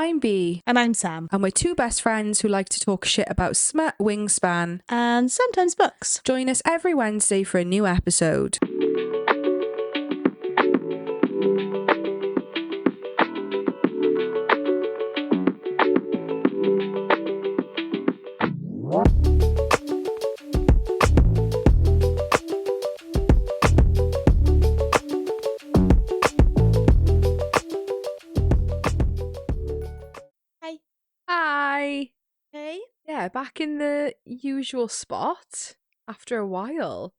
I'm Bea. And I'm Sam. And we're two best friends who like to talk shit about smut, wingspan, And sometimes books. Join us every Wednesday for a new episode. Hi. Hey. Yeah, back in the usual spot after a while.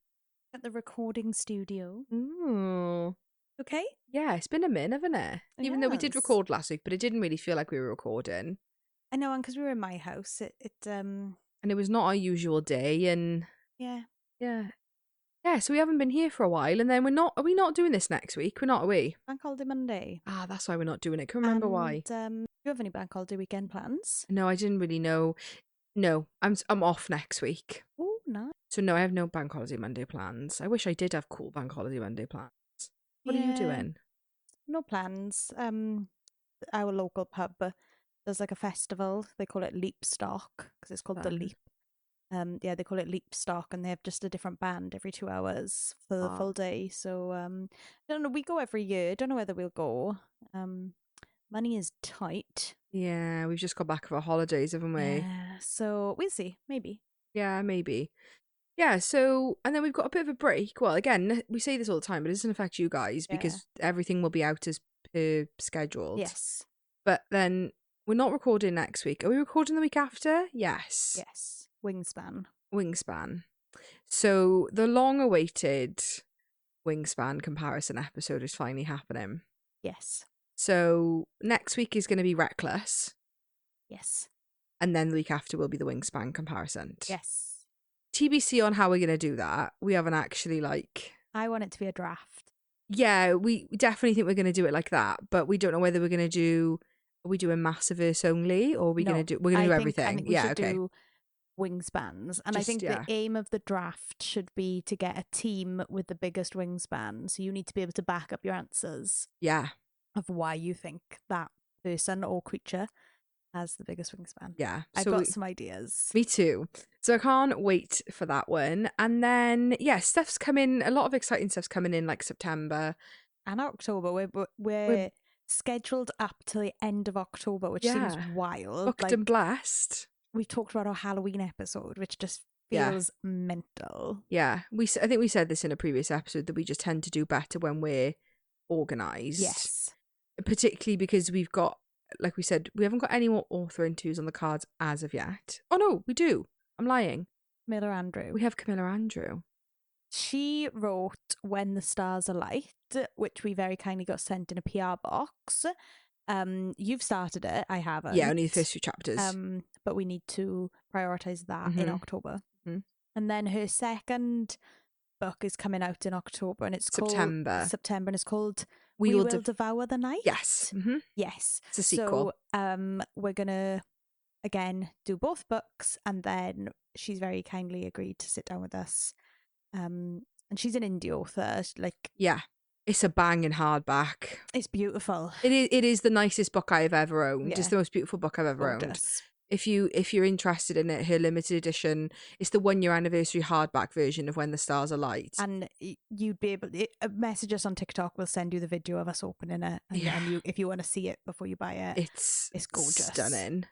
At the recording studio. Ooh. Okay. Yeah, it's been a minute, hasn't it? Even though we did record last week, but it didn't really feel like we were recording. I know, and because we were in my house, and it was not our usual day, and yeah. So we haven't been here for a while, and then are we not doing this next week? We're not, are we? Bank holiday Monday. Ah, that's why we're not doing it. Can't remember why. Do you have any bank holiday weekend plans? No, I didn't really know. No, I'm off next week. Oh, nice. So no, I have no bank holiday Monday plans. I wish I did have cool bank holiday Monday plans. What are you doing? No plans. Our local pub does like a festival. They call it Leap Stock because it's called the Leap. They call it Leap Stock, and they have just a different band every 2 hours for the full day. So I don't know. We go every year. Don't know whether we'll go. Money is tight. Yeah, we've just got back from our holidays, haven't we? Yeah, so we'll see. Maybe. Yeah, maybe. Yeah, so, and then we've got a bit of a break. Well, again, we say this all the time, but it doesn't affect you guys because everything will be out as per scheduled. Yes. But then we're not recording next week. Are we recording the week after? Yes. Yes. Wingspan. So the long-awaited Wingspan comparison episode is finally happening. Yes. So next week is going to be Reckless. Yes. And then the week after will be the Wingspan comparison. Yes. TBC on how we're going to do that. We haven't actually I want it to be a draft. Yeah, we definitely think we're going to do it like that, but we don't know whether we're going to do. Are we doing Massiverse only, or are we going to do? We're going to do everything. I think we should do wingspans, and I think the aim of the draft should be to get a team with the biggest wingspan. So you need to be able to back up your answers. Yeah. Of why you think that person or creature has the biggest wingspan. Yeah. I've got some ideas. Me too. So I can't wait for that one. And then, stuff's coming. A lot of exciting stuff's coming in like September. And October. We're scheduled up to the end of October, which seems wild. Booked and blessed. We talked about our Halloween episode, which just feels mental. Yeah. I think we said this in a previous episode that we just tend to do better when we're organised. Yes. Particularly because we've got, like we said, we haven't got any more author interviews on the cards as of yet. Oh no, we do. I'm lying. Camilla Andrew. We have Camilla Andrew. She wrote When the Stars Alight, which we very kindly got sent in a PR box. You've started it. I haven't. Yeah, only the first few chapters. But we need to prioritise that in October. Mm-hmm. And then her second book is coming out in October, and it's September, and it's called We Will Devour the Night. Yes. Mm-hmm. Yes. It's a sequel. So we're gonna again do both books, and then she's very kindly agreed to sit down with us. And she's an indie author. It's a banging hardback. It's beautiful. It is the nicest book I've ever owned. It's the most beautiful book I've ever owned. If you're interested in it, her limited edition, it's the 1 year anniversary hardback version of When the Stars Alight. And you'd be able to message us on TikTok. We'll send you the video of us opening it, and you, if you want to see it before you buy it, it's gorgeous, stunning.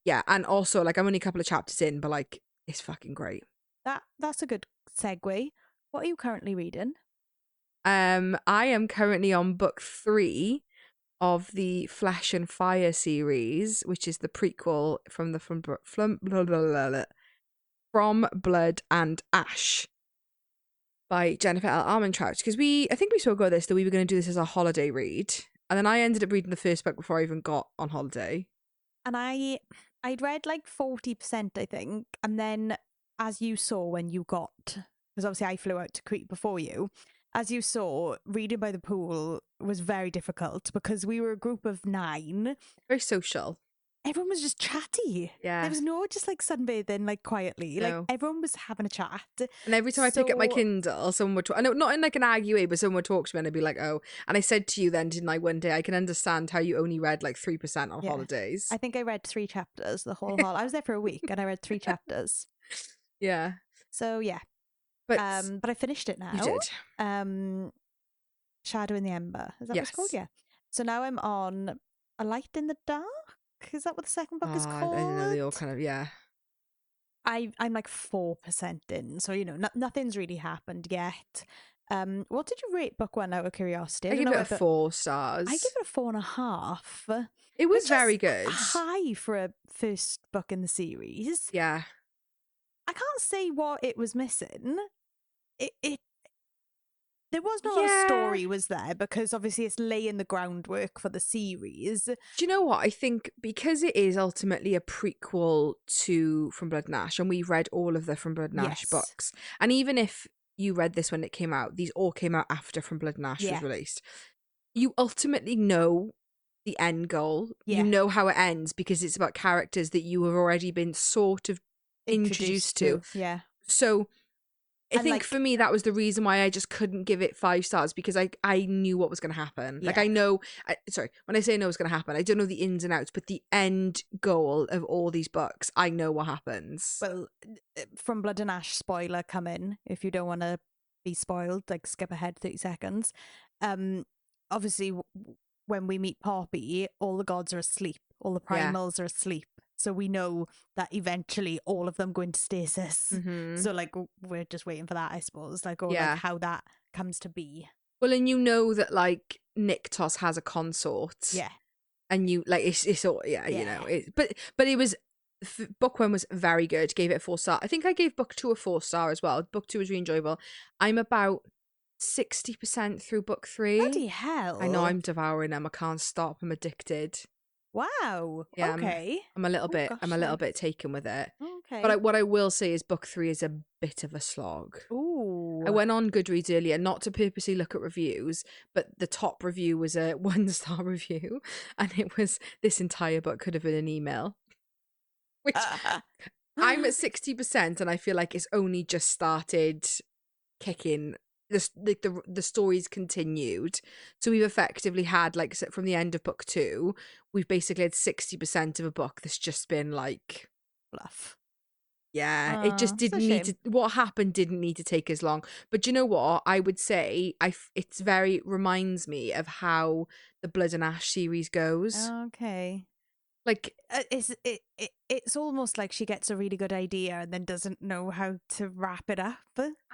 Yeah, and also I'm only a couple of chapters in, but it's fucking great. That's a good segue. What are you currently reading? I am currently on book 3 of the Flesh and Fire series, which is the prequel from Blood and Ash by Jennifer L. Armentrout. Because I think we spoke about this, that we were going to do this as a holiday read, and then I ended up reading the first book before I even got on holiday. And I'd read 40%, I think, and then as you saw when you got, because obviously I flew out to Crete before you. As you saw, reading by the pool was very difficult because we were a group of 9. Very social. everyone was just chatty. Yeah. There was no just like sunbathing like quietly. Like No. everyone was having a chat. And every time I pick up my So- Kindle, someone would talk. I know, not in like an argue way, but someone would talk to me and I'd be like, oh. And I said to you then, didn't I, one day, I can understand how you only read like 3% on Yeah. holidays. I think I read 3 chapters the whole haul. I was there for a week and I read 3 chapters. Yeah. So yeah. But I finished it now. you did. Shadow in the Ember. Is that what it's called? Yes. Yeah. So now I'm on A Light in the Dark. Is that what the second book is called? I don't know, they all kind of, yeah. I'm like 4% in, so you know nothing's really happened yet. What did you rate book 1 out of curiosity? I give don't know it 4 stars. I give it a 4.5. It was which very is good. high for a first book in the series. Yeah. I can't say what it was missing. It there was no story, was there? Because obviously it's laying the groundwork for the series. Do you know what? I think because it is ultimately a prequel to From Blood and Ash, and we've read all of the From Blood and Ash books, and even if you read this when it came out, these all came out after From Blood and Ash was released, you ultimately know the end goal. You know how it ends because it's about characters that you have already been sort of introduced to. Yeah. So I think for me, that was the reason why I just couldn't give it 5 stars, because I knew what was going to happen. Like, I know, sorry, when I say I know what's going to happen, I don't know the ins and outs, but the end goal of all these books, I know what happens. Well, From Blood and Ash spoiler come in if you don't want to be spoiled, like skip ahead 30 seconds. Obviously, when we meet Poppy, all the gods are asleep, all the primals are asleep. So we know that eventually all of them go into stasis. Mm-hmm. So like we're just waiting for that, I suppose. Like, or like how that comes to be. Well, and you know that like Nyctos has a consort. Yeah. And you like it's all you know. But it was book 1 was very good. Gave it a 4 star. I think I gave book 2 a 4 star as well. Book 2 was really enjoyable. I'm about 60% through book 3. Bloody hell! I know, I'm devouring them. I can't stop. I'm addicted. Wow. Yeah, okay. I'm a little bit. Gosh, I'm a little bit taken with it. Okay. But what I will say is, book 3 is a bit of a slog. Ooh. I went on Goodreads earlier, not to purposely look at reviews, but the top review was a 1-star review, and it was, this entire book could have been an email. Which I'm at 60%, and I feel like it's only just started kicking. The story's continued, so we've effectively had, like, from the end of book 2, we've basically had 60% of a book that's just been like fluff. Yeah, it just didn't need to. What happened didn't need to take as long. But you know what? I would say it's very reminds me of how the Blood and Ash series goes. Okay. Like it's almost like she gets a really good idea and then doesn't know how to wrap it up.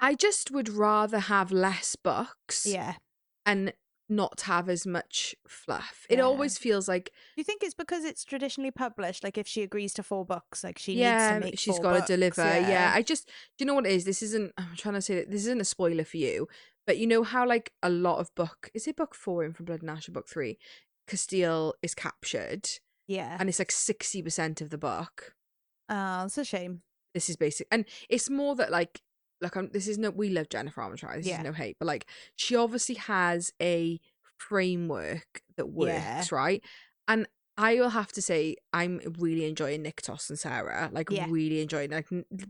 I just would rather have less books. Yeah. And not have as much fluff. It always feels like. Do you think it's because it's traditionally published? Like if she agrees to 4 books, like she needs to make she's 4 got to books. deliver. Yeah. I just, do you know what it is? This isn't. I'm trying to say that this isn't a spoiler for you, but you know how like a lot of is it book 4 in From Blood and Ash or book 3? Castile is captured. Yeah. And it's like 60% of the book. It's a shame. This is basic, and it's more that like this is no. We love Jennifer Armentrout. This is no hate, but like she obviously has a framework that works, right? And I will have to say I'm really enjoying Nyctos and Sarah. Like really enjoying. Like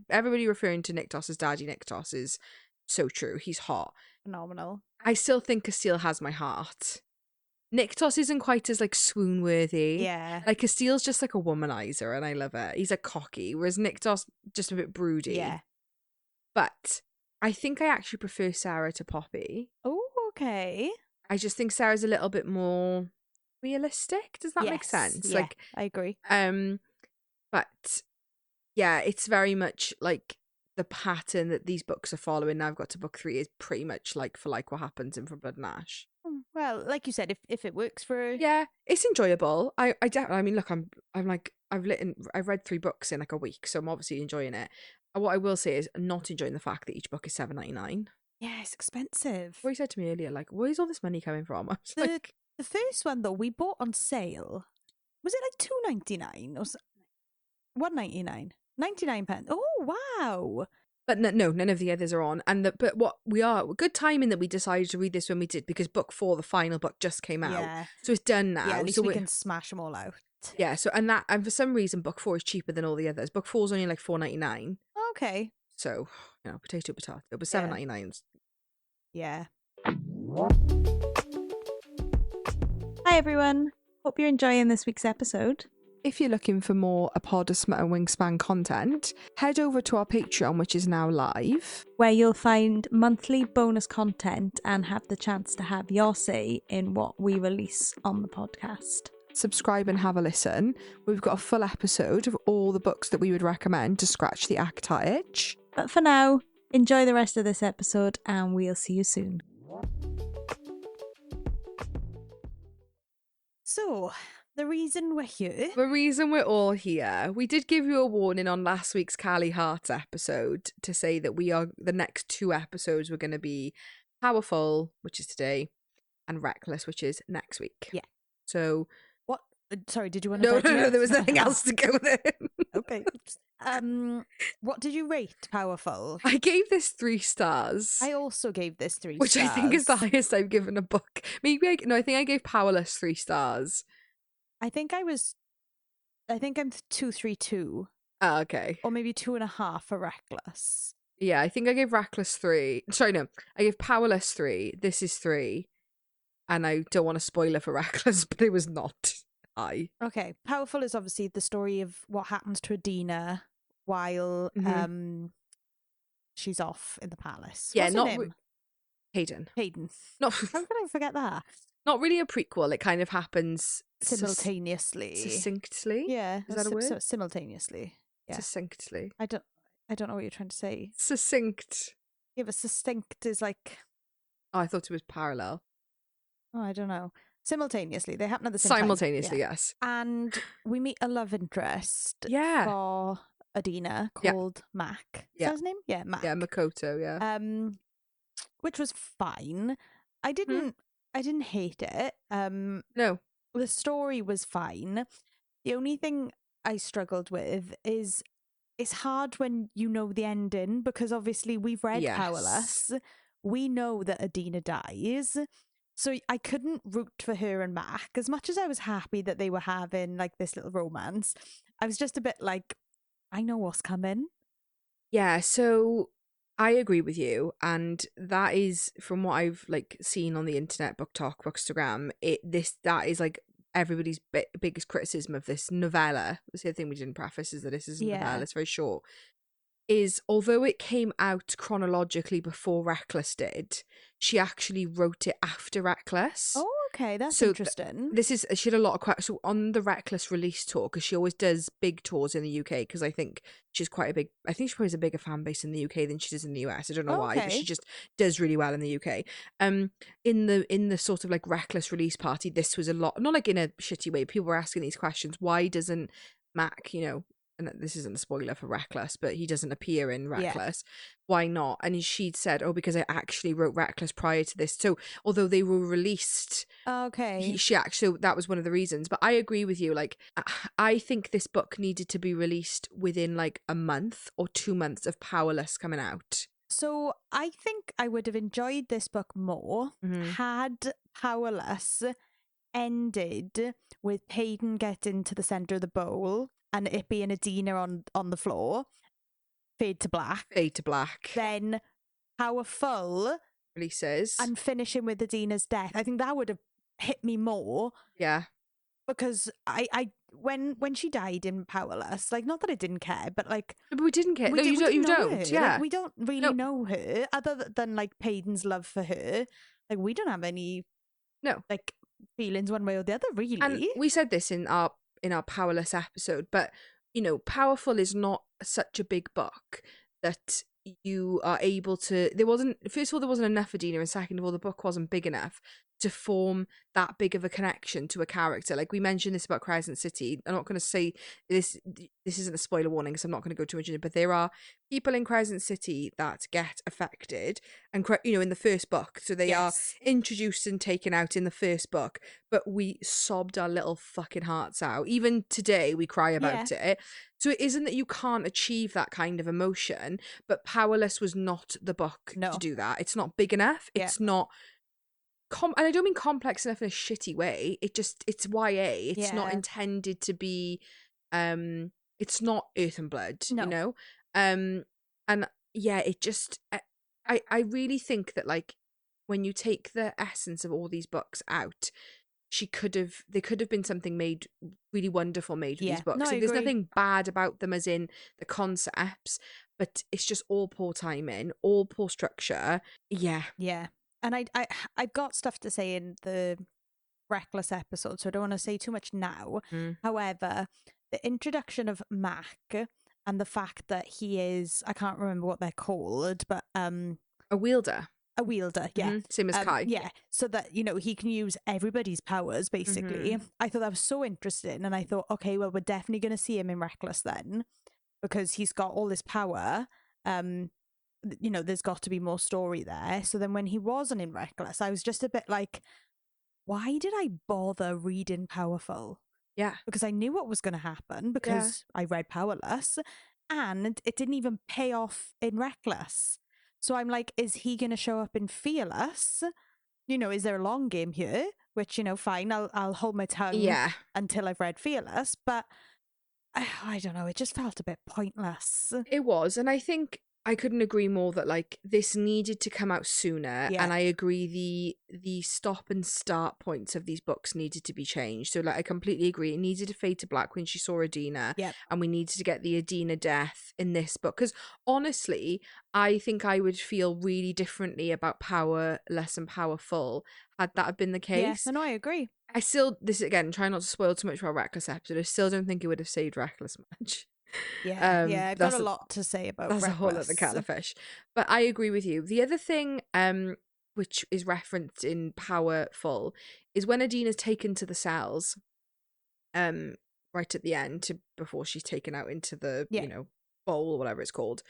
everybody referring to Nyctos as Daddy Nyctos is so true. He's hot, phenomenal. I still think Castile has my heart. Nyctos isn't quite as like swoon worthy. Yeah. Like Castile's just like a womanizer and I love it. He's like cocky, whereas Nyctos just a bit broody. Yeah. But I think I actually prefer Sarah to Poppy. Oh, okay. I just think Sarah's a little bit more realistic. Does that make sense? Yeah, like I agree. But yeah, it's very much like the pattern that these books are following. Now I've got to book 3 is pretty much like for like what happens in From Blood and Ash. Well, like you said, if it works for it's enjoyable. I definitely. I mean, look, I'm like I've read 3 books in like a week, so I'm obviously enjoying it. What I will say is I'm not enjoying the fact that each book is $7.99. Yeah, it's expensive. What you said to me earlier, like, where's all this money coming from? I was like, the first one though we bought on sale. Was it like $2.99 or $1.99? 99 pence. Oh wow. But no, none of the others are on. And but what we are good timing that we decided to read this when we did, because book 4, the final book, just came out. Yeah. So it's done now. Yeah, at least so we can smash them all out. Yeah, so and for some reason book 4 is cheaper than all the others. Book 4 is only like $4.99. Okay. So, potato. It was Yeah. $7.99. Yeah. Hi everyone. Hope you're enjoying this week's episode. If you're looking for more A Pod, a Smut and Wingspan content, head over to our Patreon, which is now live, where you'll find monthly bonus content and have the chance to have your say in what we release on the podcast. Subscribe and have a listen. We've got a full episode of all the books that we would recommend to scratch the ACTA itch. But for now, enjoy the rest of this episode and we'll see you soon. So, the reason we're here... The reason we're all here, we did give you a warning on last week's Callie Hart's episode to say that the next 2 episodes were going to be Powerful, which is today, and Reckless, which is next week. Yeah. So... What? Sorry, did you want to... No, there was nothing else to go there. Okay. What did you rate Powerful? I gave this 3 stars. I also gave this 3 which stars. I think is the highest I've given a book. I think I gave Powerless 3 stars. I think I'm 232. Oh, okay. Or maybe 2.5 for Reckless. Yeah, I think I gave Reckless 3. Sorry, no. I gave Powerless 3. This is 3. And I don't want to spoil it for Reckless, but it was not high. Okay. Powerful is obviously the story of what happens to Adena while she's off in the palace. Yeah, What's her name? Paedyn. Not How could I forget that? Not really a prequel. It kind of happens Simultaneously. Succinctly. Yeah. Is that a word? Simultaneously. Yeah. Succinctly. I don't know what you're trying to say. Succinct. Yeah, but succinct is like... Oh, I thought it was parallel. Oh, I don't know. Simultaneously. They happen at the same time. Simultaneously, yes. And we meet a love interest for Adena called Mac. Is that his name? Yeah, Mac. Yeah, Makoto, yeah. Which was fine. I didn't hate it. No. The story was fine. The only thing I struggled with is it's hard when you know the ending, because obviously we've read Powerless. We know that Adena dies. So I couldn't root for her and Mac. As much as I was happy that they were having like this little romance, I was just a bit like, I know what's coming. Yeah, so I agree with you, and that is from what I've like seen on the internet, Book Talk, Bookstagram. That is like everybody's biggest criticism of this novella. The other thing we didn't preface is that this is a novella. It's very short. Is although it came out chronologically before Reckless did, she actually wrote it after Reckless. Oh, okay, that's interesting. She had a lot of questions. So on the Reckless release tour, because she always does big tours in the UK, because I think she's quite I think she probably has a bigger fan base in the UK than she does in the US. I don't know why, but she just does really well in the UK. In the sort of like Reckless release party, this was a lot, not like in a shitty way. People were asking these questions. Why doesn't Mac, and this isn't a spoiler for Reckless, but he doesn't appear in Reckless. Why not? And she'd said, because I actually wrote Reckless prior to this. So although they were released, she actually, that was one of the reasons. But I agree with you. Like, I think this book needed to be released within like a month or 2 months of Powerless coming out. So I think I would have enjoyed this book more had Powerless ended with Paedyn getting to the centre of the bowl and it being Adena on the floor, fade to black. Then Powerful releases and finishing with Adena's death. I think that would have hit me more. Yeah. Because when she died in Powerless, like, not that I didn't care, but like, but we didn't care. You don't. Yeah, like, we don't really know her other than like Paedyn's love for her. Like, we don't have any like feelings one way or the other, really. And we said this in our Powerless episode, but Powerful is not such a big book that you are able to. First of all, there wasn't enough Adena, and second of all, the book wasn't big enough to form that big of a connection to a character. Like we mentioned this about Crescent City. I'm not going to say this isn't a spoiler warning, so I'm not going to go too much into it, but there are people in Crescent City that get affected, and in the first book, so they are introduced and taken out in the first book, but we sobbed our little fucking hearts out. Even today we cry about it. So it isn't that you can't achieve that kind of emotion, but Powerless was not the book to do that. It's not big enough. It's not and I don't mean complex enough in a shitty way. It's YA. It's not Yeah. intended to be, it's not Earth and Blood, you No. know? And yeah, it just, I really think that, like, when you take the essence of all these books out, there could have been something made really wonderful made with Yeah. these books. No, I Like, there's agree. nothing bad about them as in the concepts, but it's just all poor timing, all poor structure. Yeah. Yeah. And I've got stuff to say in the Reckless episode, so I don't want to say too much now. Mm. However, the introduction of Mac and the fact that he is, I can't remember what they're called, but A wielder. a wielder, yeah. Mhm. Same as Kai. Yeah, so that, you know, he can use everybody's powers, basically. I thought that was so interesting, and I thought, okay, well, we're definitely going to see him in Reckless then, because he's got all this power. You know, there's got to be more story there. So then when he wasn't in Reckless, I was just a bit like, why did I bother reading Powerful? Yeah. Because I knew what was going to happen, because I read Powerless, and it didn't even pay off in Reckless. So I'm like, is he going to show up in Fearless? You know, is there a long game here? Which, you know, fine, I'll hold my tongue until I've read Fearless. But I don't know, it just felt a bit pointless. It was, and I think I couldn't agree more that, like, this needed to come out sooner. Yeah. And I agree the stop and start points of these books needed to be changed. So, like, I completely agree. It needed to fade to black when she saw Adena. Yep. And we needed to get the Adena death in this book. Because honestly, I think I would feel really differently about Powerless and Powerful had that have been the case. Yeah, no, I agree. I still, this again, try not to spoil too much for our Reckless episode. I still don't think it would have saved Reckless much. Yeah, I've got a lot to say about That's Reckless. a whole other kettle of fish. But I agree with you. The other thing, which is referenced in Powerful, is when Adena's taken to the cells, right at the end, before she's taken out into the, you know, bowl or whatever it's called,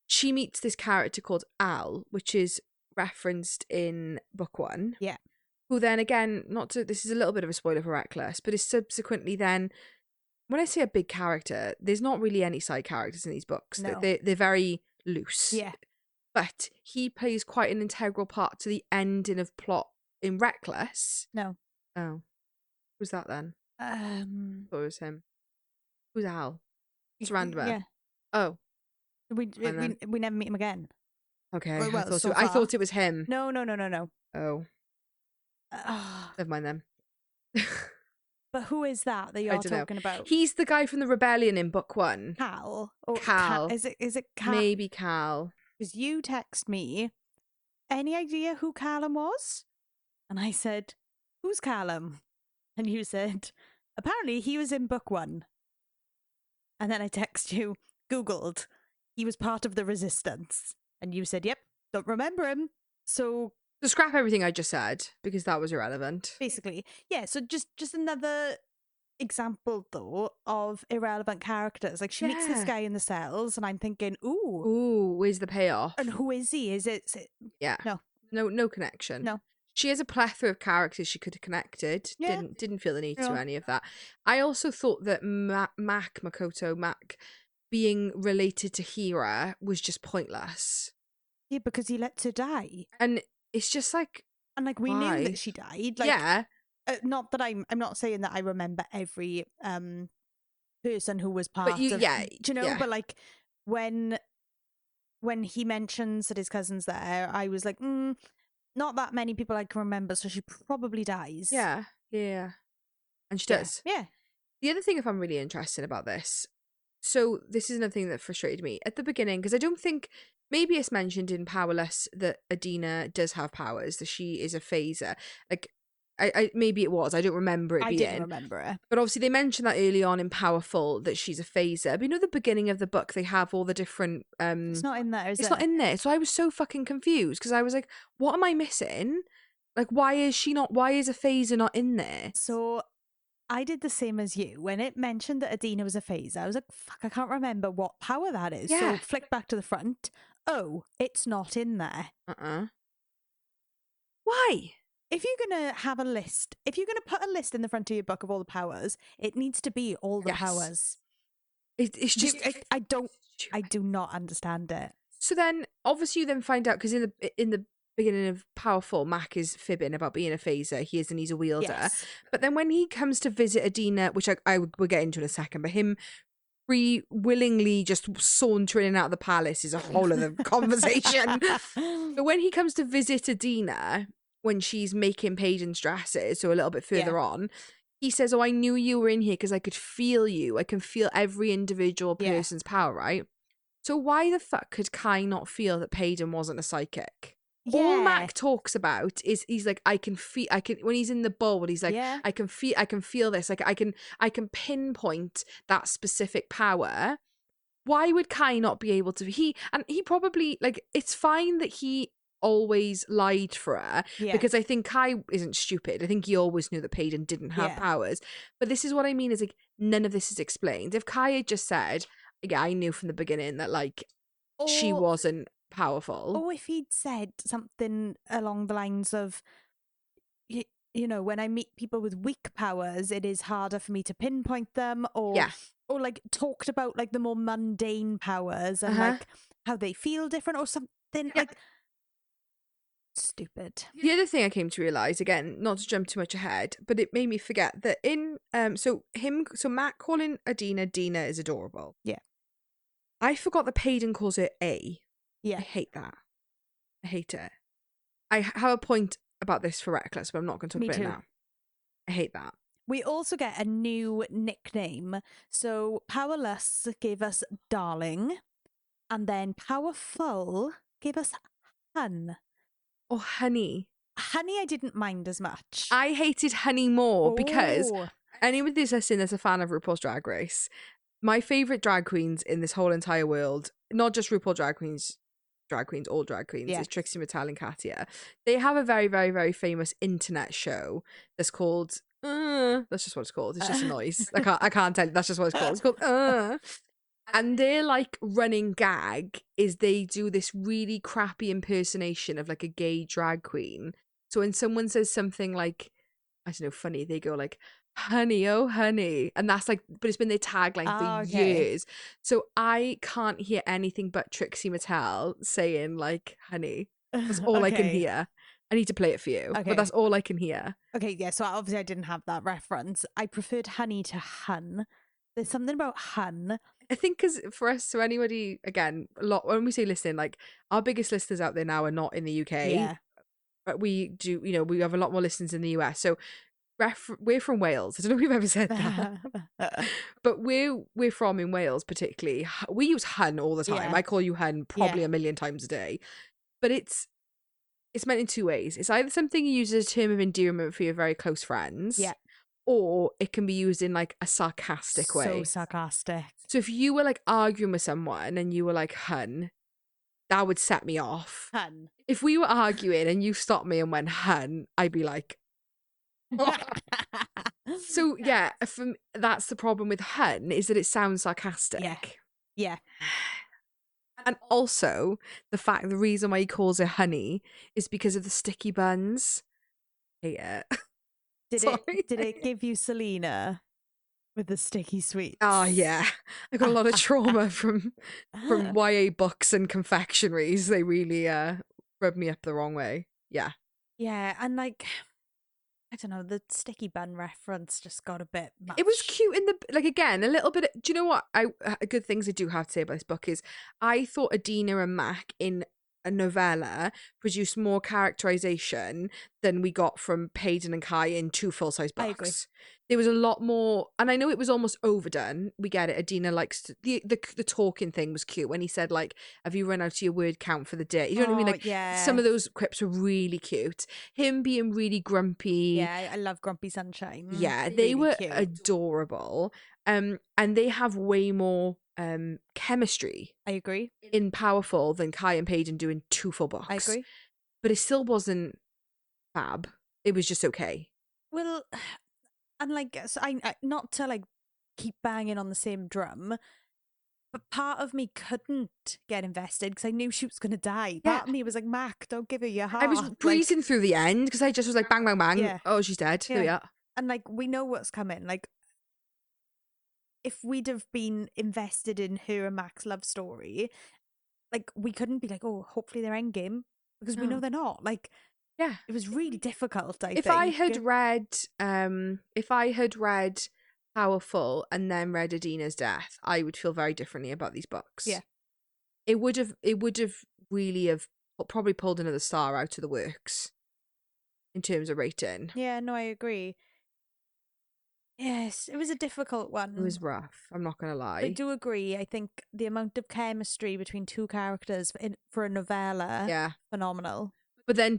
she meets this character called Al, which is referenced in book 1. Yeah. Who then again, this is a little bit of a spoiler for Reckless, but is subsequently then, when I say a big character, there's not really any side characters in these books. No. They're very loose. Yeah. But he plays quite an integral part to the ending of plot in Reckless. No. Oh. Who's that then? I thought it was him. Who's Al? It's random. Yeah. Oh. We never meet him again. Okay. Well, I thought it was him. No. Oh. Never mind then. But who is that you're talking about? He's the guy from the rebellion in book 1. Cal. Cal. Is it Cal? Maybe Cal. Because you text me, any idea who Callum was? And I said, who's Callum? And you said, apparently he was in book 1. And then I text you, Googled, he was part of the resistance. And you said, yep, don't remember him. So scrap everything I just said, because that was irrelevant. Basically. Yeah, so just another example, though, of irrelevant characters. Like, she meets this guy in the cells, and I'm thinking, ooh, where's the payoff? And who is he? Is it... Yeah. No connection. No. She has a plethora of characters she could have connected. Yeah. Didn't feel the need to any of that. I also thought that Makoto Mac, being related to Hira was just pointless. Yeah, because he lets her die. And it's just like... And, like, we knew that she died. Like, yeah. Not that I'm not saying that I remember every person who was part of... Yeah. Do you know? Yeah. But, like, when he mentions that his cousin's there, I was like, not that many people I can remember, so she probably dies. Yeah. And she does. Yeah. The other thing, if I'm really interested about this, so this is another thing that frustrated me at the beginning, because I don't think, maybe it's mentioned in Powerless that Adena does have powers, that she is a phaser. Like, I maybe it was, I don't remember it being. I didn't remember it. But obviously they mentioned that early on in Powerful that she's a phaser. But you know, the beginning of the book, they have all the different... it's not in there, is it? It's not in there. So I was so fucking confused, because I was like, what am I missing? Like, why is a phaser not in there? So I did the same as you. When it mentioned that Adena was a phaser, I was like, fuck, I can't remember what power that is. Yeah. So flick back to the front. Oh, it's not in there. Why? If you're going to have a list, if you're going to put a list in the front of your book of all the powers, it needs to be all the powers. It's just... I do not understand it. So then, obviously, you then find out, because in the beginning of Powerful, Mac is fibbing about being a phaser. He isn't, he's a wielder. Yes. But then when he comes to visit Adena, which I will get into in a second, but him willingly just sauntering in and out of the palace is a whole other conversation. But when he comes to visit Adena, when she's making Paedyn's dresses, so a little bit further on, he says, "Oh, I knew you were in here because I could feel you. I can feel every individual person's power, right?" So why the fuck could Kai not feel that Paedyn wasn't a psychic? All Mac talks about is he's like, I can when he's in the bowl, he's like, I can feel this, like I can pinpoint that specific power. Why would Kai not be able to? He probably, like, it's fine that he always lied for her, because I think Kai isn't stupid. I think he always knew that Paedyn didn't have powers. But this is what I mean, is like, none of this is explained. If Kai had just said, yeah, I knew from the beginning that, like, she wasn't powerful. Or if he'd said something along the lines of, you know, when I meet people with weak powers, it is harder for me to pinpoint them, or like talked about like the more mundane powers and like how they feel different or something. Like, stupid. The other thing I came to realise, again, not to jump too much ahead, but it made me forget that in so Matt calling Adena Dina is adorable. Yeah. I forgot that Paedyn calls her A. Yeah. I hate that. I hate it. I have a point about this for Reckless, but I'm not going to talk about it now. I hate that. We also get a new nickname. So Powerless gave us Darling, and then Powerful gave us Hun. Or Honey. Honey I didn't mind as much. I hated Honey more because anyone who's listening that's a fan of RuPaul's Drag Race, my favourite drag queens in this whole entire world, not just RuPaul drag queens, all drag queens, is Trixie Mattel and Katya. They have a very, very, very famous internet show that's called that's just what it's called. It's just a noise. I can't tell you. That's just what it's called. It's called And their, like, running gag is they do this really crappy impersonation of, like, a gay drag queen. So when someone says something like, I don't know, funny, they go like, honey, oh honey. And that's like, but it's been their tagline for years. So I can't hear anything but Trixie Mattel saying, like, honey. That's all I can hear. I need to play it for you, but that's all I can hear. Okay, yeah, so obviously I didn't have that reference. I preferred Honey to Hun. There's something about Hun. I think because for us, so anybody, again, a lot, when we say listening, like, our biggest listeners out there now are not in the UK. Yeah. But we do, you know, we have a lot more listeners in the US. So we're from Wales. I don't know if we've ever said that. But we're from, in Wales particularly, we use hun all the time. I call you hun probably a million times a day. But it's meant in two ways. It's either something you use as a term of endearment for your very close friends. Yeah. Or it can be used in, like, a sarcastic way. So sarcastic. So if you were, like, arguing with someone and you were like, hun, that would set me off. Hun. If we were arguing and you stopped me and went, hun, I'd be like, oh. So yeah, that's the problem with hun, is that it sounds sarcastic. Yeah. And also the reason why he calls it honey is because of the sticky buns. Hate it. Did it give you Selena with the sticky sweets? Oh yeah, I got a lot of trauma from YA books and confectionaries. They really rubbed me up the wrong way. Yeah. Yeah, and like, I don't know, the sticky bun reference just got a bit much. It was cute in the, like, again, a little bit. Do you know what? Good things I do have to say about this book is I thought Adena and Mac in a novella produced more characterization than we got from Paedyn and Kai in two full-size books. I agree. There was a lot more, and I know it was almost overdone. We get it. Adena likes the talking thing was cute when he said, like, have you run out of your word count for the day? You know what I mean? Like, some of those quips were really cute. Him being really grumpy. Yeah, I love Grumpy Sunshine. Yeah, they were cute. Adorable. And they have way more chemistry. I agree. In Powerful than Kai and Paedyn do in two full books. I agree. But it still wasn't fab. It was just okay. Well, and like, so I not to like keep banging on the same drum, but part of me couldn't get invested because I knew she was going to die. Part of me was like, Mac, don't give her your heart. I was breezing through the end because I just was like, bang, bang, bang. Yeah. Oh, she's dead. There we are. And like, we know what's coming. Like, if we'd have been invested in her and Mac's love story, like, we couldn't be like, oh, hopefully they're endgame, because we know No. they're not. Like, Yeah. it was really difficult, I If think. I had read Powerful and then read Adena's death, I would feel very differently about these books. Yeah. It would have really have probably pulled another star out of the works in terms of rating. Yeah, no, I agree. Yes, it was a difficult one. It was rough, I'm not gonna lie. I do agree. I think the amount of chemistry between two characters for a novella, Yeah. phenomenal. But then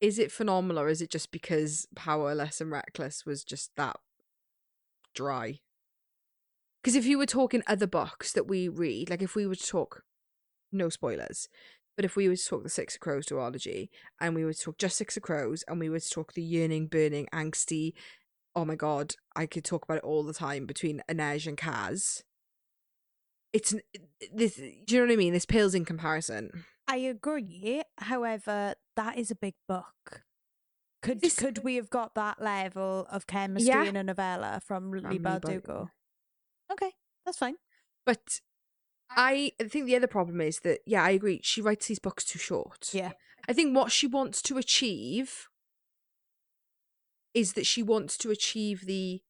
is it phenomenal, or is it just because Powerless and Reckless was just that dry? Because if you were talking other books that we read, like if we were to talk, no spoilers, but if we were to talk the Six of Crows duology, and we were to talk just Six of Crows, and we were to talk the yearning, burning, angsty, oh my god, I could talk about it all the time between Inej and Kaz. It's this. Do you know what I mean? This pales in comparison. I agree. However, that is a big book. Could we have got that level of chemistry in a novella from Lee Bardugo? Okay, that's fine. But I think the other problem is that, yeah, I agree, she writes these books too short. Yeah. I think what she wants to achieve is that she wants to achieve the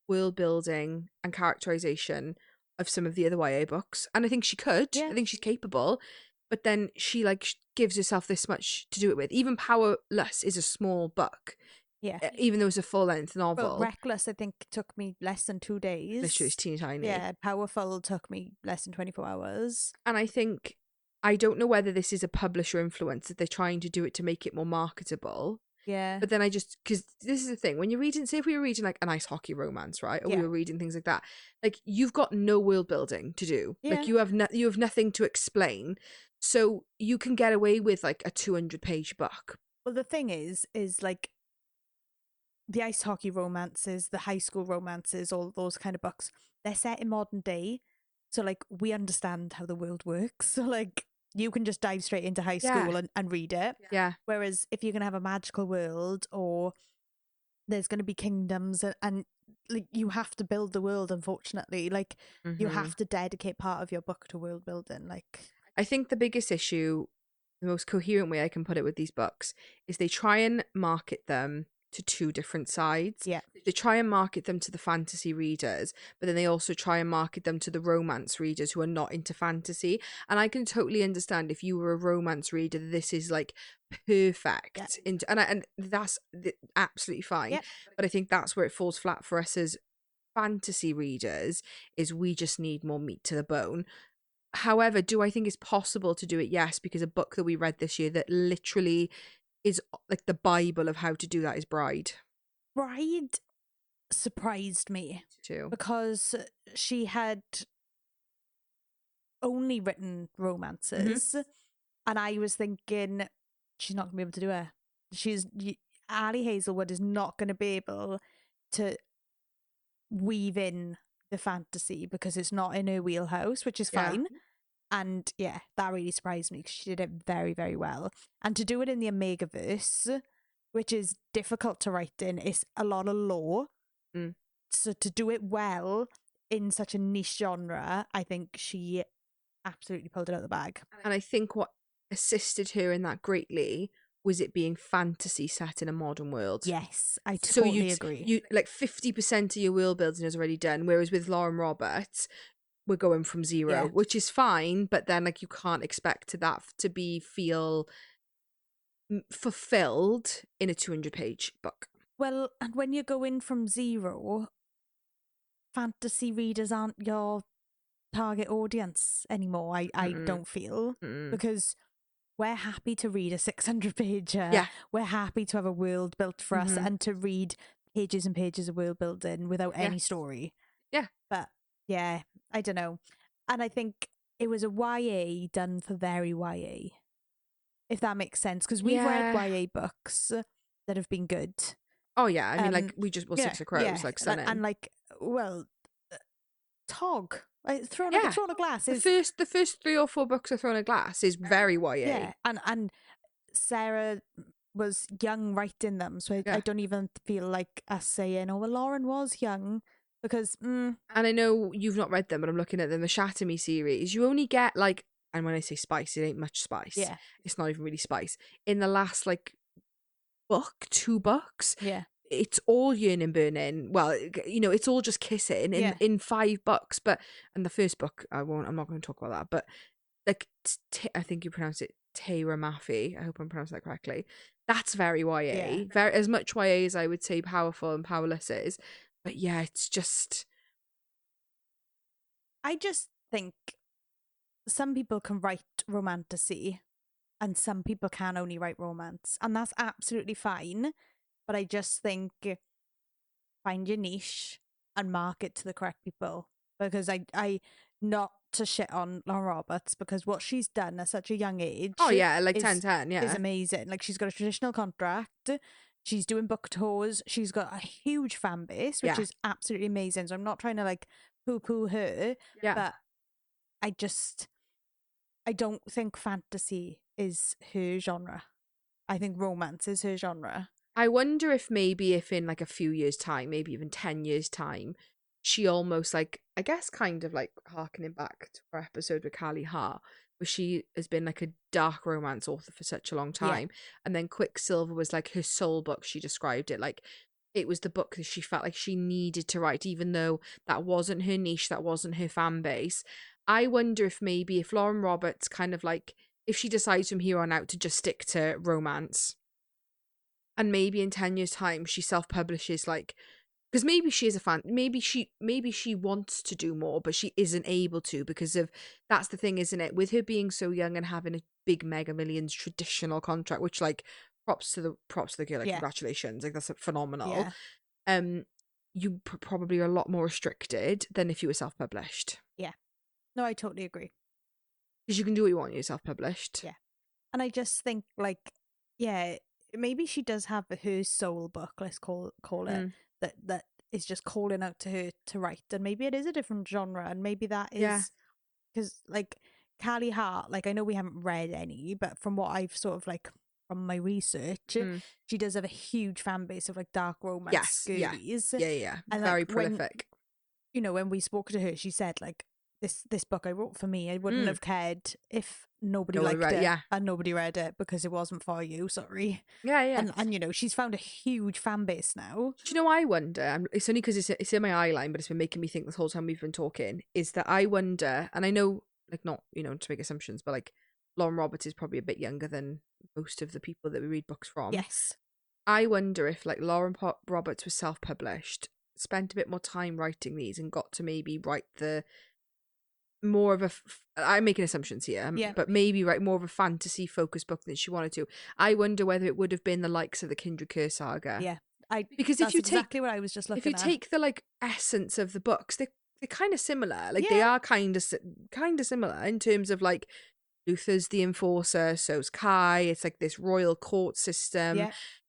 world building and characterization of some of the other YA books. And I think she could. Yeah. I think she's capable. But then she gives herself this much to do it with. Even Powerless is a small book. Yeah. Even though it's a full-length novel. Well, Reckless, I think, took me less than 2 days. Literally, it's teeny tiny. Yeah, Powerful took me less than 24 hours. And I don't know whether this is a publisher influence, that they're trying to do it to make it more marketable. Yeah. But then because this is the thing, when you're reading, say if we were reading like an ice hockey romance, right? Or we were reading things like that, like you've got no world building to do. Yeah. Like you have nothing to explain. So you can get away with like a 200-page book. Well, the thing is like the ice hockey romances, the high school romances, all those kind of books, they're set in modern day. So like we understand how the world works. So like you can just dive straight into high school and read it. Yeah. Whereas if you're going to have a magical world, or there's going to be kingdoms, and like you have to build the world, unfortunately. Like you have to dedicate part of your book to world building. Like I think the biggest issue, the most coherent way I can put it with these books, is they try and market them to two different sides. Yeah. They try and market them to the fantasy readers, but then they also try and market them to the romance readers who are not into fantasy. And I can totally understand if you were a romance reader, this is like perfect. Yeah. And that's absolutely fine. Yeah. But I think that's where it falls flat for us as fantasy readers, is we just need more meat to the bone. However, do I think it's possible to do it? Yes, because a book that we read this year that literally is like the Bible of how to do that is Bride. Bride surprised me Too. because she had only written romances, and I was thinking she's not gonna be able to do it. Ali Hazelwood is not going to be able to weave in the fantasy because it's not in her wheelhouse, which is fine. And yeah, that really surprised me because she did it very, very well. And to do it in the Omegaverse, which is difficult to write in, is a lot of lore. So to do it well in such a niche genre, I think she absolutely pulled it out of the bag. And I think what assisted her in that greatly was it being fantasy set in a modern world. Yes, I totally agree. You like 50% of your world building is already done, whereas with Lauren Roberts, we're going from zero, which is fine, but then like you can't expect that to feel fulfilled in a 200-page book. Well, and when you're going from zero, fantasy readers aren't your target audience anymore. I don't feel, because we're happy to read a 600-pager. Yeah, we're happy to have a world built for us and to read pages and pages of world building without any story. Yeah, but yeah, I don't know. And I think it was a YA done for very YA, if that makes sense, because we've read YA books that have been good. Oh yeah, I mean, like Six of Crows, like stunning, and like, well, Tog, like thrown a glass. The first 3 or 4 books of Thrown a Glass is very YA. Yeah, and Sarah was young writing them, so I don't even feel like us saying, "Oh, well, Lauren was young." Because and I know you've not read them, but I'm looking at them, the Shatter Me series, you only get like and when I say spice, it ain't much spice. Yeah. It's not even really spice. In the last like book, 2 books, Yeah. it's all yearning, burning. Well, you know, it's all just kissing Yeah. in 5 books. But in the first book, I'm not going to talk about that. But like, I think you pronounce it Tara Maffey. I hope I'm pronouncing that correctly. That's very YA. Yeah. Very as much YA as I would say Powerful and Powerless is. But yeah, it's just. I just think some people can write romantasy and some people can only write romance. And that's absolutely fine. But I just think find your niche and market to the correct people. Because I not to shit on Lauren Roberts, because what she's done at such a young age Oh yeah, like is 10/10, yeah. amazing. Like, she's got a traditional contract. She's doing book tours. She's got a huge fan base, which Yeah. is absolutely amazing. So I'm not trying to like poo-poo her, Yeah. but I don't think fantasy is her genre. I think romance is her genre. I wonder if maybe if in like a few years' time, maybe even 10 years' time, she almost like, I guess kind of like harkening back to our episode with Callie Hart, where she has been like a dark romance author for such a long time. And then Quicksilver was like her soul book. She described it like it was the book that she felt like she needed to write, even though that wasn't her niche, that wasn't her fan base. I wonder if maybe if Lauren Roberts kind of like, if she decides from here on out to just stick to romance, and maybe in 10 years' time she self-publishes, like, because maybe she is a fan, maybe she wants to do more but she isn't able to because of, that's the thing, isn't it, with her being so young and having a big Mega Millions traditional contract, which like props to the girl, like congratulations, like that's phenomenal. You probably are a lot more restricted than if you were self-published. No, I totally agree. Because you can do what you want when you're self-published. And I just think like, maybe she does have her soul book, let's call it, that is just calling out to her to write, and maybe it is a different genre, and maybe that is because like Callie Hart, like I know we haven't read any, but from what I've sort of like from my research, she does have a huge fan base of like dark romance girlies. And very prolific. When we spoke to her, she said like this book I wrote for me, I wouldn't have cared if nobody liked it and nobody read it because it wasn't for you, sorry. And she's found a huge fan base now. Do you know, I wonder, it's only because it's in my eye line, but it's been making me think this whole time we've been talking, is that I wonder, and I know like not to make assumptions, but like Lauren Roberts is probably a bit younger than most of the people that we read books from. Yes. I wonder if like Lauren Roberts was self-published, spent a bit more time writing these and got to maybe write the more of a I'm making assumptions here, but maybe write more of a fantasy focused book than she wanted to. I wonder whether it would have been the likes of the Kindred Curse saga. Because that's exactly what I was just looking at. If you take the like essence of the books, they're kind of similar. Like they are kind of similar in terms of like Luther's the enforcer, so's Kai. It's like this royal court system.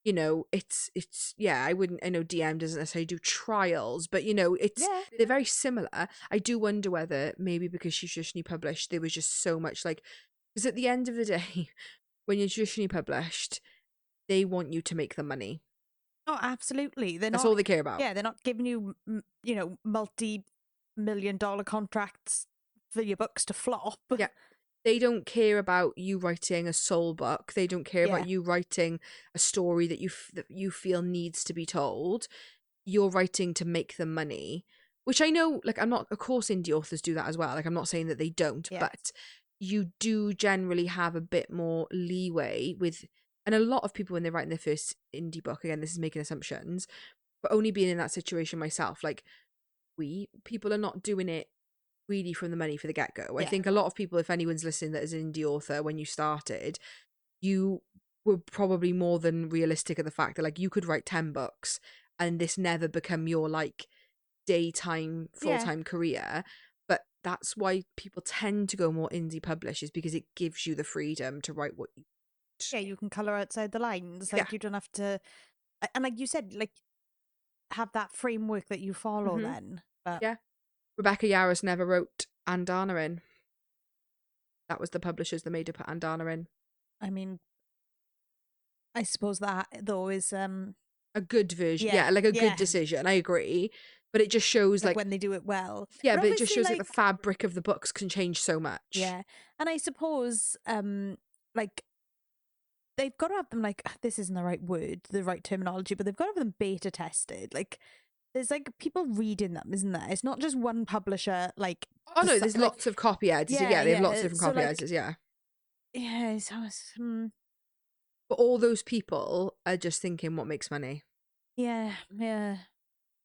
It's I know DM doesn't necessarily do trials, but they're very similar. I do wonder whether maybe because she's traditionally published, there was just so much like, because at the end of the day, when you're traditionally published, they want you to make the money. Oh, absolutely. That's all they care about. Yeah, they're not giving you multi-million-dollar contracts for your books to flop. Yeah. They don't care about you writing a soul book. They don't care about you writing a story that you feel needs to be told. You're writing to make them money, which I know, like, I'm not, of course, indie authors do that as well. Like, I'm not saying that they don't, but you do generally have a bit more leeway with, and a lot of people when they're writing their first indie book, again, this is making assumptions, but only being in that situation myself, like, people are not doing it really from the money for the get-go. I think a lot of people, if anyone's listening that is an indie author, when you started, you were probably more than realistic of the fact that like you could write 10 books and this never become your like daytime full-time career. But that's why people tend to go more indie publishers, because it gives you the freedom to write what you want. You can colour outside the lines, like you don't have to, and like you said, like have that framework that you follow then. But Rebecca Yarros never wrote Adena in. That was the publishers that made her put Adena in. I mean, I suppose that though is a good version. Like a good decision. I agree. But it just shows like when they do it well. yeah, But but it just obviously, shows like the fabric of the books can change so much. yeah. And I suppose like they've got to have them, like, this isn't the right word, the right terminology, but they've got to have them beta tested. Like, there's like people reading them, isn't there? It's not just one publisher. Like, Oh no, there's like, lots of copy editors. Yeah, they have lots of different copy editors. Yeah, yeah. So but all those people are just thinking what makes money. yeah.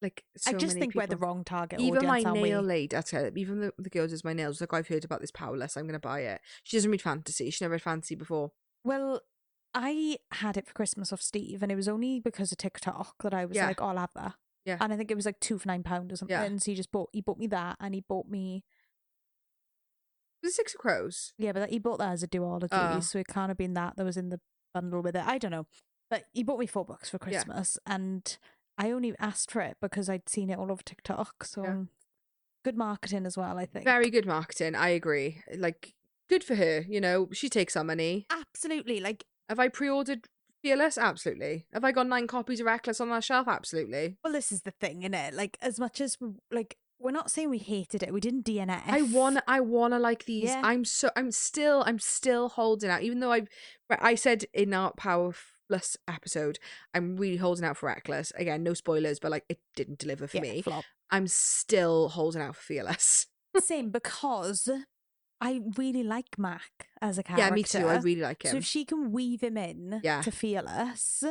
Like I so just many think people. we're the wrong target Even my audience, aren't nail we? lady, even the girl who does my nails, like, I've heard about this Powerless, I'm gonna buy it. She doesn't read fantasy. She never read fantasy before. Well, I had it for Christmas off Steve, and it was only because of TikTok that I was like, oh, I'll have that. Yeah. And I think it was like £2 for £9 or something. Yeah. So he bought me that, and he bought me. Was it Six of Crows? Yeah, but he bought that as a duology, so it can't have been that was in the bundle with it. I don't know. But he bought me 4 books for Christmas, and I only asked for it because I'd seen it all over TikTok. So good marketing as well, I think. Very good marketing. I agree. Like, good for her. You know, she takes our money. Absolutely. Like, have I pre-ordered Fearless? Absolutely. Have I got 9 copies of Reckless on that shelf? Absolutely. Well, this is the thing, innit? Like, as much as we're not saying we hated it, we didn't DNF. I wanna like these. Yeah. I'm still holding out, even though I said in our Powerless episode, I'm really holding out for Reckless. Again, no spoilers, but like, it didn't deliver for me. Flop. I'm still holding out for Fearless. Same, because I really like Mac as a character. Yeah, me too. I really like him. So if she can weave him in to Fearless,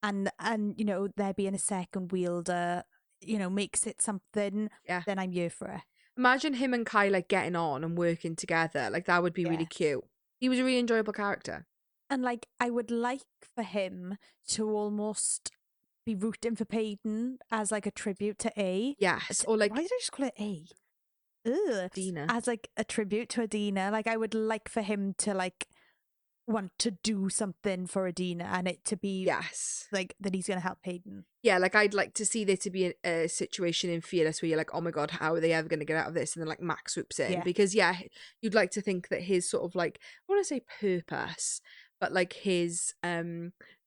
and you know, there being a second wielder, you know, makes it something, then I'm here for it. Imagine him and Kai like getting on and working together. Like, that would be really cute. He was a really enjoyable character. And like, I would like for him to almost be rooting for Paedyn as like a tribute to A. Yes. Or like, why did I just call it A? Ugh. Adena. As like a tribute to Adena. Like, I would like for him to like want to do something for Adena, and it to be like that he's going to help Paedyn. Yeah, like, I'd like to see there to be a situation in Fearless where you're like, oh my god, how are they ever going to get out of this? And then like Max swoops in, because you'd like to think that his sort of like, I want to say purpose, but like his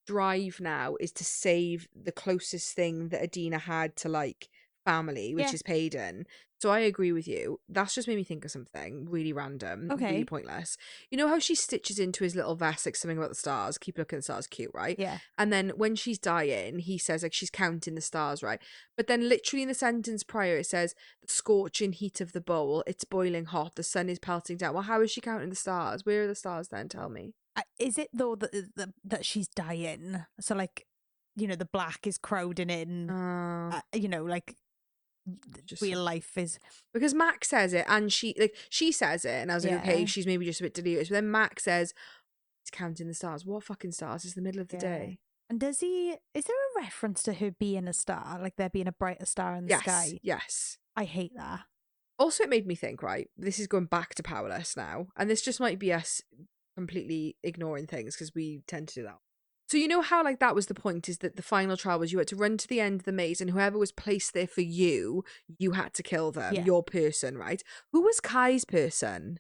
drive now is to save the closest thing that Adena had to like family, which is Paedyn. So I agree with you. That's just made me think of something really random, really pointless. You know how she stitches into his little vest like something about the stars? Keep looking at the stars, cute, right? Yeah. And then when she's dying, he says like she's counting the stars, right? But then literally in the sentence prior, it says the scorching heat of the bowl. It's boiling hot. The sun is pelting down. Well, how is she counting the stars? Where are the stars then? Tell me. Is it though that she's dying? So like, you know, the black is crowding in. You know, like. Just real life is, because Max says it, and she says it, and I was like, okay, she's maybe just a bit delirious. But then Max says he's counting the stars. What fucking stars? It's the middle of the day. And is there a reference to her being a star, like there being a brighter star in the sky? Yes. I hate that. Also, it made me think, right, this is going back to Powerless now, and this just might be us completely ignoring things because we tend to do that. So you know how like that was the point, is that the final trial was you had to run to the end of the maze, and whoever was placed there for you, you had to kill them, your person, right? Who was Kai's person?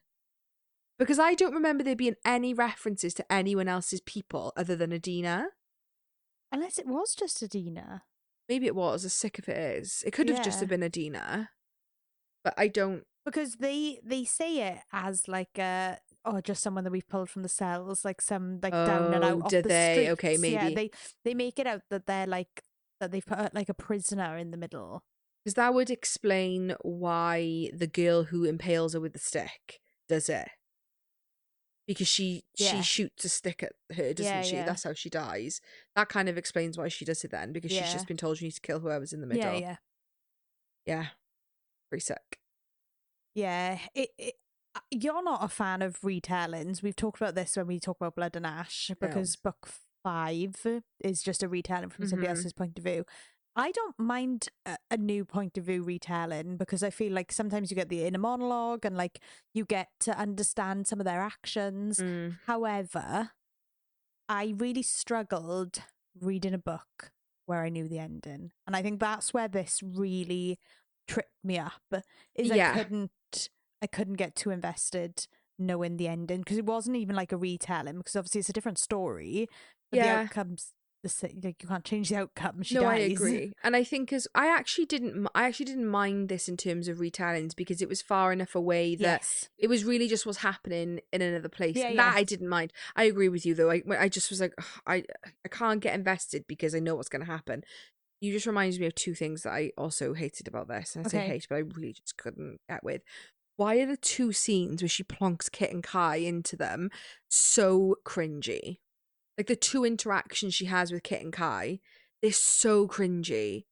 Because I don't remember there being any references to anyone else's people other than Adena. Unless it was just Adena. Maybe it was, as sick if it is. It could have just have been Adena. But I don't... Because they say it as like a... Oh, just someone that we've pulled from the cells, like some like down and out off the streets. Okay, maybe. Yeah, they make it out that they're like that they've put like a prisoner in the middle. Because that would explain why the girl who impales her with the stick does it. Because she shoots a stick at her, doesn't she? That's how she dies. That kind of explains why she does it then, because she's just been told she needs to kill whoever's in the middle. Yeah. Pretty sick. Yeah. You're not a fan of retellings. We've talked about this when we talk about Blood and Ash, because book 5 is just a retelling from somebody else's point of view. I don't mind a new point of view retelling, because I feel like sometimes you get the inner monologue and like you get to understand some of their actions. However, I really struggled reading a book where I knew the ending. And I think that's where this really tripped me up, is I couldn't get too invested knowing the ending, because it wasn't even like a retelling, because obviously it's a different story, but the outcomes like you can't change the outcome. She No, I dies. agree, and I think I actually didn't mind this in terms of retellings because it was far enough away that Yes. it was really just what's happening in another place. Yeah, And yeah. that I didn't mind. I agree with you though. I just was like, "Ugh, I can't get invested because I know what's going to happen." You just reminds me of two things that I also hated about this, and I say Okay. hate, but I really just couldn't get with. Why are the two scenes where she plonks Kit and Kai into them so cringy? Like the two interactions she has with Kit and Kai, they're so cringy.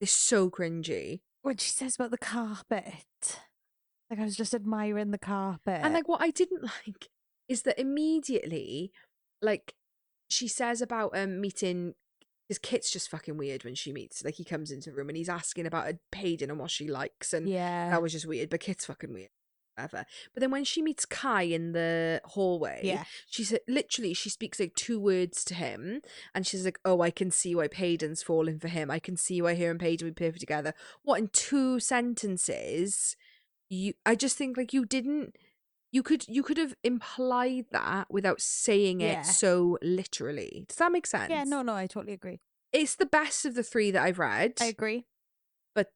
They're so cringy. When she says about the carpet, like I was just admiring the carpet. And like what I didn't like is that immediately, like she says about meeting, because Kit's just fucking weird when she meets. Like he comes into the room and he's asking about a Paedyn and what she likes, and yeah, that was just weird. But Kit's fucking weird. Whatever. But then when she meets Kai in the hallway, yeah, she said literally she speaks like two words to him, and she's like, "Oh, I can see why Paedyn's falling for him. I can see why her and Paedyn would be perfect together." What, in two sentences? I just think like you didn't. You could have implied that without saying it yeah, so literally. Does that make sense? yeah. No, I totally agree. It's the best of the three that I've read. I agree. But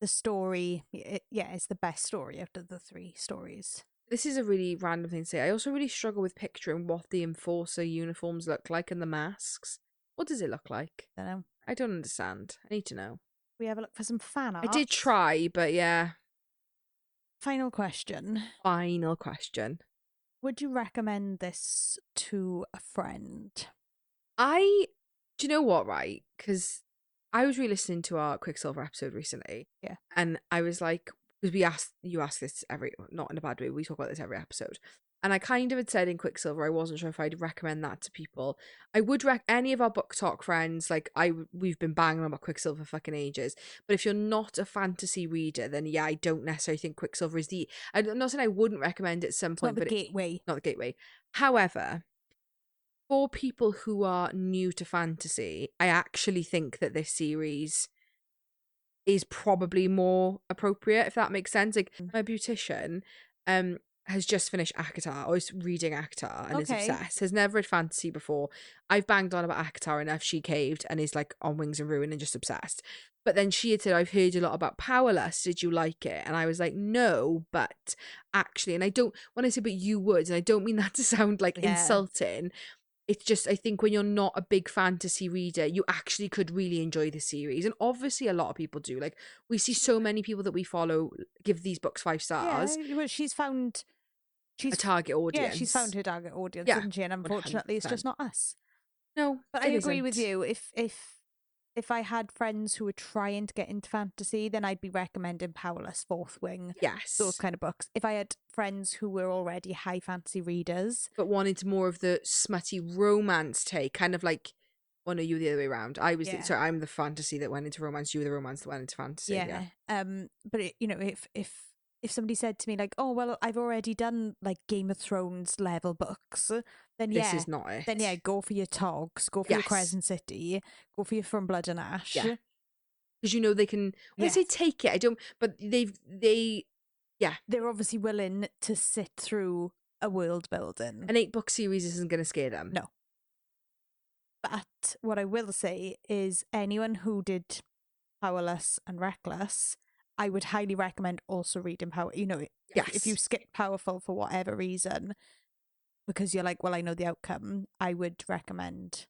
the story, it's the best story out of the three stories. this is a really random thing to say. I also really struggle with picturing what the enforcer uniforms look like and the masks. What does it look like? Don't know. I don't understand. I need to know. We have a look for some fan art. I did try, but yeah. Final question. Final question. Would you recommend this to a friend? Do you know what, right? Because I was re-listening to our Quicksilver episode recently. Yeah. And I was like, because you ask this not in a bad way, we talk about this every episode. And I kind of had said in Quicksilver, I wasn't sure if I'd recommend that to people. I would any of our book talk friends, like we've been banging on about Quicksilver for fucking ages. But if you're not a fantasy reader, then yeah, I don't necessarily think Quicksilver is I'm not saying I wouldn't recommend it at some point, Not the but gateway. not the gateway. However, for people who are new to fantasy, I actually think that this series is probably more appropriate, if that makes sense. Like my beautician has just finished ACOTAR, or is reading ACOTAR and is obsessed, has never read fantasy before. I've banged on about ACOTAR enough, she caved and is like on Wings and Ruin and just obsessed. But then she had said, I've heard a lot about Powerless, did you like it? And I was like, no, but actually, and I don't, when I say but you would, and I don't mean that to sound like insulting, it's just, I think when you're not a big fantasy reader, you actually could really enjoy the series. And obviously a lot of people do. Like, we see so many people that we follow give these books 5 stars. Yeah, well, she's found a target audience. Yeah, she's found her target audience, Yeah, hasn't she? And unfortunately, 100%. it's just not us. No, but I agree with you. If I had friends who were trying to get into fantasy, then I'd be recommending Powerless, Fourth Wing, yes, those kind of books. If I had friends who were already high fantasy readers, but wanted more of the smutty romance take, kind of like, well, no, you were the other way around. I was sorry, I'm the fantasy that went into romance. You were the romance that went into fantasy. Yeah. But if somebody said to me like, oh well, I've already done like Game of Thrones level books, then this is not it. Then go for your Togs, go for your Crescent City, go for your From Blood and Ash. Yeah. Because you know they can. When I say take it, I don't. But they're obviously willing to sit through a world building. An 8-book series isn't going to scare them. No. But what I will say is anyone who did Powerless and Reckless, I would highly recommend also reading Power. If you skip Powerful for whatever reason, because you're like, well, I know the outcome, I would recommend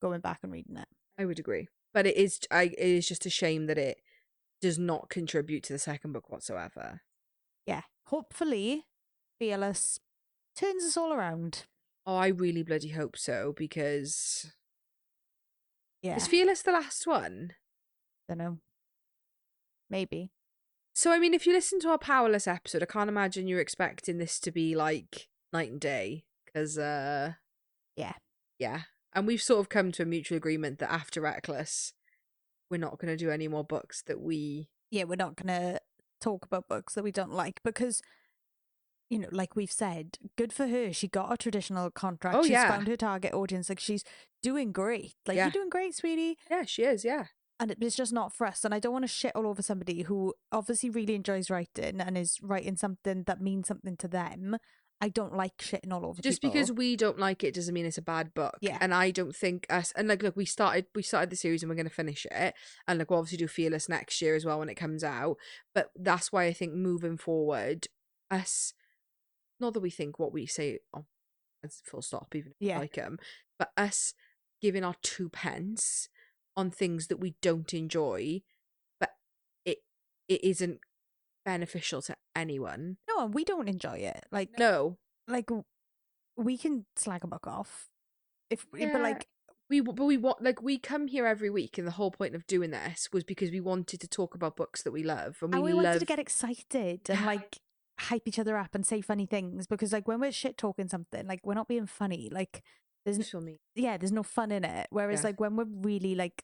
going back and reading it. I would agree. But it is just a shame that it does not contribute to the second book whatsoever. Yeah. Hopefully, Fearless turns us all around. Oh, I really bloody hope so, because... Yeah. Is Fearless the last one? Don't know. Maybe. So, I mean, if you listen to our Powerless episode, I can't imagine you're expecting this to be, like, night and day. Because, Yeah. Yeah. And we've sort of come to a mutual agreement that after Reckless, we're not going to do any more books that we... Yeah, we're not going to talk about books that we don't like, because... like we've said, good for her. She got a traditional contract. She's found her target audience. Like, she's doing great. Like, you're doing great, sweetie. Yeah, she is, yeah. And it's just not for us. And I don't want to shit all over somebody who obviously really enjoys writing and is writing something that means something to them. I don't like shitting all over Just people. because we don't like it doesn't mean it's a bad book. Yeah. And I don't think us, and like, look, we started the series and we're going to finish it. And like, we'll obviously do Fearless next year as well when it comes out. But that's why I think moving forward, us, not that we think what we say, as full stop, even if we like them, but us giving our 2 pence on things that we don't enjoy, but it isn't beneficial to anyone. No, we don't enjoy it. Like, no. Like, we can slag a book off. But like, we want, like, we come here every week, and the whole point of doing this was because we wanted to talk about books that we love, and we wanted to get excited and like hype each other up and say funny things, because like when we're shit talking something, like we're not being funny. Like there's no fun in it. Whereas like when we're really like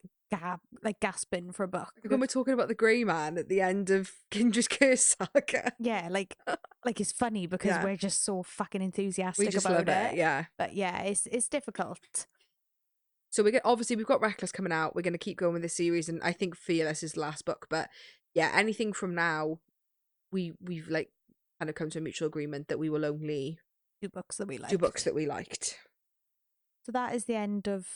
gasping for a book, like when we're talking about the Grey Man at the end of Kindra's Curse Saga. Yeah, like it's funny because we're just so fucking enthusiastic we just about love it. Yeah, but yeah, it's difficult. So obviously we've got Reckless coming out. We're going to keep going with the series, and I think Fearless is the last book. But yeah, anything from now, we've like kind of come to a mutual agreement that we will only do books that we liked. So that is the end of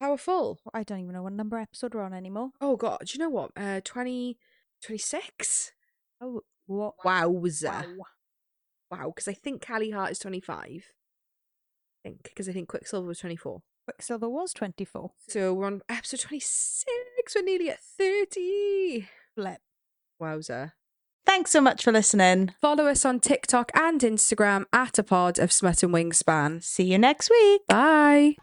Powerful. I don't even know what number episode we're on anymore. Oh god, do you know what? 26. Oh, what? Wowza. Wow, because I think Callie Hart is 25. Because I think Quicksilver was 24. Quicksilver was 24. So we're on episode 26. We're nearly at 30. Flip. Wowza. Thanks so much for listening. Follow us on TikTok and Instagram at A Pod of Smut and Wingspan. See you next week. Bye.